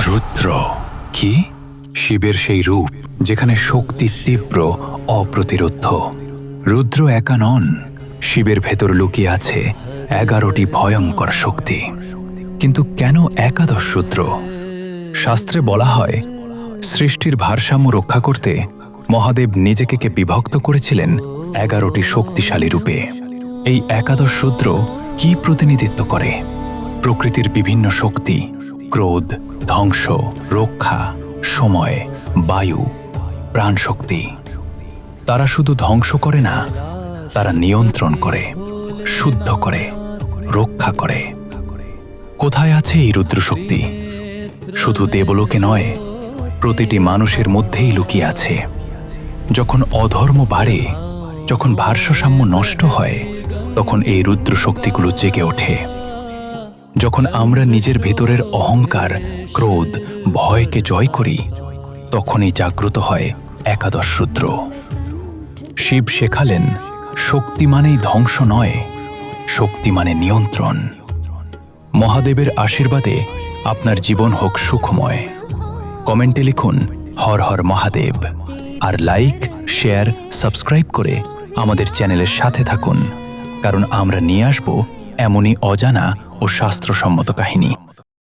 রুদ্র কি? শিবের সেই রূপ যেখানে শক্তি তীব্র, অপ্রতিরোধ্য। রুদ্র একা নন, শিবের ভেতর লুকিয়ে আছে 11টি ভয়ঙ্কর শক্তি। কিন্তু কেন একাদশ রুদ্র? শাস্ত্রে বলা হয়, সৃষ্টির ভারসাম্য রক্ষা করতে মহাদেব নিজেকে বিভক্ত করেছিলেন 11টি শক্তিশালী রূপে। এই একাদশ রুদ্র কি প্রতিনিধিত্ব করে? প্রকৃতির বিভিন্ন শক্তি, ক্রোধ, ধ্বংস, রক্ষা, সময়, বায়ু, প্রাণশক্তি। তারা শুধু ধ্বংস করে না, তারা নিয়ন্ত্রণ করে, শুদ্ধ করে, রক্ষা করে। কোথায় আছে এই রুদ্রশক্তি? শুধু দেবলোকে নয়, প্রতিটি মানুষের মধ্যেই লুকিয়ে আছে। যখন অধর্ম বাড়ে, যখন ভারসাম্য নষ্ট হয়, তখন এই রুদ্র শক্তিগুলো জেগে ওঠে। যখন আমরা নিজের ভেতরের অহংকার, ক্রোধ, ভয়কে জয় করি, তখনই জাগ্রত হয় একাদশ রুদ্র। শিব শেখালেন, শক্তি মানেই ধ্বংস নয়, শক্তি মানে নিয়ন্ত্রণ। মহাদেবের আশীর্বাদে আপনার জীবন হোক সুখময়। কমেন্টে লিখুন হর হর মহাদেব, আর লাইক, শেয়ার, সাবস্ক্রাইব করে আমাদের চ্যানেলের সাথে থাকুন, কারণ আমরা নিয়ে আসব এমনই অজানা ও শাস্ত্রসম্মত কাহিনী।